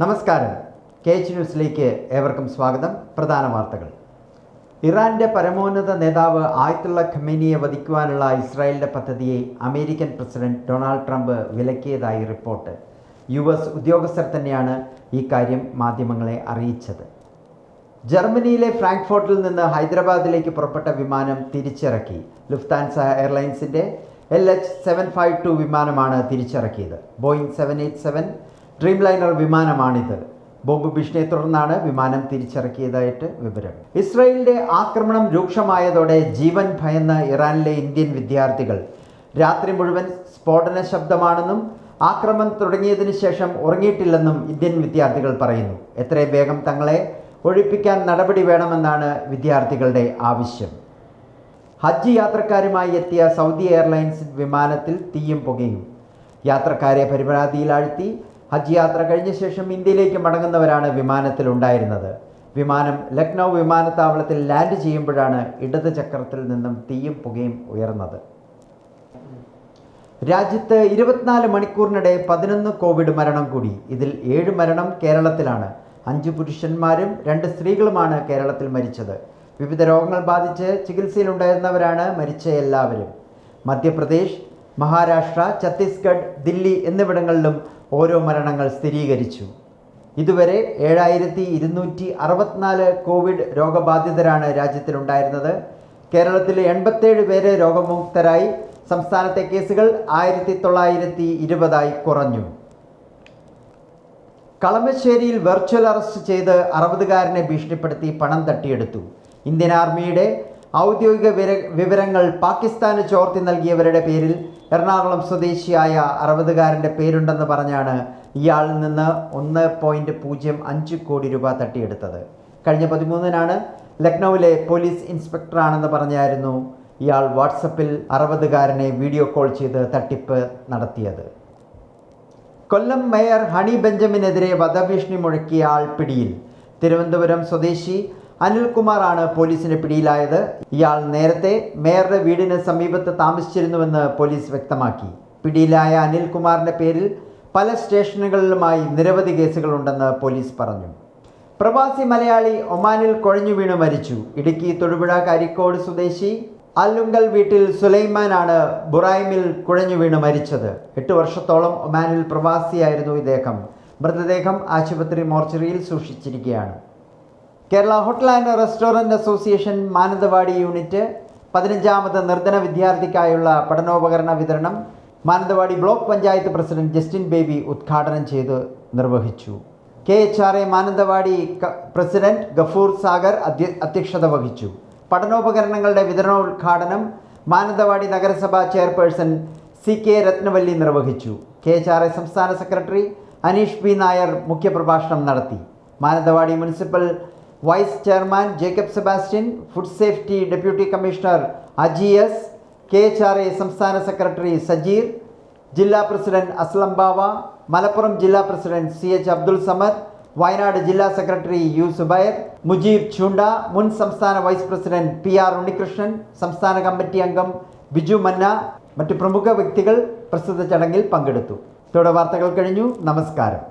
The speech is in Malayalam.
നമസ്കാരം. KH ന്യൂസിലേക്ക് ഏവർക്കും സ്വാഗതം. പ്രധാന വാർത്തകൾ. ഇറാന്റെ പരമോന്നത നേതാവ് ആയത്തുള്ള ഖമേനിയെ വധിക്കുവാനുള്ള ഇസ്രായേലിന്റെ പദ്ധതിയെ അമേരിക്കൻ പ്രസിഡന്റ് ഡൊണാൾഡ് ട്രംപ് വിലക്കിയതായി റിപ്പോർട്ട്. US ഉദ്യോഗസ്ഥർ തന്നെയാണ് ഈ കാര്യം മാധ്യമങ്ങളെ അറിയിച്ചത്. ജർമ്മനിയിലെ ഫ്രാങ്ക്ഫോർട്ടിൽ നിന്ന് ഹൈദരാബാദിലേക്ക് പുറപ്പെട്ട വിമാനം തിരിച്ചിറക്കി. ലുഫ്താൻസ എയർലൈൻസിന്റെ LH752 വിമാനമാണ് തിരിച്ചിറക്കിയത്. ബോയിങ് 787 ഡ്രീംലൈനർ വിമാനമാണിത്. ബോംബ് ഭീഷണിയെ തുടർന്നാണ് വിമാനം തിരിച്ചിറക്കിയതായിട്ട് വിവരം. ഇസ്രായേലിന്റെ ആക്രമണം രൂക്ഷമായതോടെ ജീവൻ ഭയന്ന ഇറാനിലെ ഇന്ത്യൻ വിദ്യാർത്ഥികൾ രാത്രി മുഴുവൻ സ്ഫോടന ശബ്ദമാണെന്നും ആക്രമണം തുടങ്ങിയതിനു ശേഷം ഉറങ്ങിയിട്ടില്ലെന്നും ഇന്ത്യൻ വിദ്യാർത്ഥികൾ പറയുന്നു. എത്രയും വേഗം തങ്ങളെ ഒഴിപ്പിക്കാൻ നടപടി വേണമെന്നാണ് വിദ്യാർത്ഥികളുടെ ആവശ്യം. ഹജ്ജ് യാത്രക്കാരുമായി എത്തിയ സൗദി എയർലൈൻസ് വിമാനത്തിൽ തീയും പുകയും. യാത്രക്കാരെ പരിഭ്രാന്തിയിലാഴ്ത്തി ഹജ്ജ് യാത്ര കഴിഞ്ഞ ശേഷം ഇന്ത്യയിലേക്ക് മടങ്ങുന്നവരാണ് വിമാനത്തിലുണ്ടായിരുന്നത്. വിമാനം ലക്നൗ വിമാനത്താവളത്തിൽ ലാൻഡ് ചെയ്യുമ്പോഴാണ് ഇടത് ചക്രത്തിൽ നിന്നും തീയും പുകയും ഉയർന്നത്. രാജ്യത്ത് 24 മണിക്കൂറിനിടെ 11 കോവിഡ് മരണം കൂടി. ഇതിൽ 7 മരണം കേരളത്തിലാണ്. 5 പുരുഷന്മാരും 2 സ്ത്രീകളുമാണ് കേരളത്തിൽ മരിച്ചത്. വിവിധ രോഗങ്ങൾ ബാധിച്ച് ചികിത്സയിലുണ്ടായിരുന്നവരാണ് മരിച്ച എല്ലാവരും. മധ്യപ്രദേശ്, മഹാരാഷ്ട്ര, ഛത്തീസ്ഗഡ്, ദില്ലി എന്നിവിടങ്ങളിലും ഓരോ മരണങ്ങൾ സ്ഥിരീകരിച്ചു. ഇതുവരെ 7264 കോവിഡ് രോഗബാധിതരാണ് രാജ്യത്തിലുണ്ടായിരുന്നത്. കേരളത്തിൽ 87 പേര് രോഗമുക്തരായി. സംസ്ഥാനത്തെ കേസുകൾ 1920 കുറഞ്ഞു. കളമശ്ശേരിയിൽ വെർച്വൽ അറസ്റ്റ് ചെയ്ത് 60കാരനെ ഭീഷണിപ്പെടുത്തി പണം തട്ടിയെടുത്തു. ഇന്ത്യൻ ആർമിയുടെ ഔദ്യോഗിക വിവരങ്ങൾ പാകിസ്ഥാന് ചോർത്തി നൽകിയവരുടെ പേരിൽ എറണാകുളം സ്വദേശിയായ 60കാരൻ്റെ പേരുണ്ടെന്ന് പറഞ്ഞാണ് ഇയാളിൽ നിന്ന് 1.05 കോടി രൂപ തട്ടിയെടുത്തത്. കഴിഞ്ഞ 13-നാണ് ലക്നൌവിലെ പോലീസ് ഇൻസ്പെക്ടറാണെന്ന് പറഞ്ഞായിരുന്നു ഇയാൾ വാട്സപ്പിൽ 60കാരനെ വീഡിയോ കോൾ ചെയ്ത് തട്ടിപ്പ് നടത്തിയത്. കൊല്ലം മേയർ ഹണി ബെഞ്ചമിനെതിരെ വധഭീഷണി മുഴക്കിയ ആൾ പിടിയിൽ. തിരുവനന്തപുരം സ്വദേശി അനിൽകുമാറാണ് പോലീസിന്റെ പിടിയിലായത്. ഇയാൾ നേരത്തെ മേയറുടെ വീടിന് സമീപത്ത് താമസിച്ചിരുന്നുവെന്ന് പോലീസ് വ്യക്തമാക്കി. പിടിയിലായ അനിൽകുമാറിന്റെ പേരിൽ പല സ്റ്റേഷനുകളിലുമായി നിരവധി കേസുകളുണ്ടെന്ന് പോലീസ് പറഞ്ഞു. പ്രവാസി മലയാളി ഒമാനിൽ കുഴഞ്ഞു വീണ് മരിച്ചു. ഇടുക്കി തൊടുപുഴ കരിക്കോട് സ്വദേശി അല്ലുങ്കൽ വീട്ടിൽ സുലൈമാനാണ് ബുറായിമിൽ കുഴഞ്ഞു വീണ് മരിച്ചത്. 8 വർഷത്തോളം ഒമാനിൽ പ്രവാസിയായിരുന്നു ഇദ്ദേഹം. മൃതദേഹം ആശുപത്രി മോർച്ചറിയിൽ സൂക്ഷിച്ചിരിക്കുകയാണ്. Kerala hotel and restaurant association Mananthavady unit 15ാമത് നിർധന വിദ്യാർത്ഥിക്കായുള്ള പഠനോപകരണ വിതരണം മാനന്തവാടി ബ്ലോക്ക് പഞ്ചായത്ത് പ്രസിഡന്റ് ജസ്റ്റിൻ ബേബി ഉദ്ഘാടനം ചെയ്ത് നിർവഹിച്ചു. KHRA മാനന്തവാടി പ്രസിഡന്റ് ഗഫൂർ സാഗർ അധ്യക്ഷത വഹിച്ചു. പഠനോപകരണങ്ങളുടെ വിതരണോദ്ഘാടനം മാനന്തവാടി നഗരസഭാ ചെയർപേഴ്സൺ CK രത്നവല്ലി നിർവഹിച്ചു. KHRA സംസ്ഥാന സെക്രട്ടറി അനീഷ് P. നായർ മുഖ്യപ്രഭാഷണം നടത്തി. Mananthavady municipal vice chairman Jacob Sebastian, food safety deputy commissioner Ajiyas, KHRA സംസ്ഥാന സെക്രട്ടറി സജീർ, ജില്ലാ പ്രസിഡന്റ് അസ്ലം ബാവ, മലപ്പുറം ജില്ലാ പ്രസിഡന്റ് CH അബ്ദുൾ സമദ്, വയനാട് ജില്ലാ സെക്രട്ടറി U. സുബൈർ, മുജീബ് ചൂണ്ട, മുൻ സംസ്ഥാന വൈസ് പ്രസിഡന്റ് PR ഉണ്ണികൃഷ്ണൻ, സംസ്ഥാന കമ്മിറ്റി അംഗം ബിജു മന്ന, മറ്റു പ്രമുഖ വ്യക്തികൾ പ്രസ്തുത ചടങ്ങിൽ പങ്കെടുത്തു. ഇതോടെ വാർത്തകൾ കഴിഞ്ഞു. നമസ്കാരം.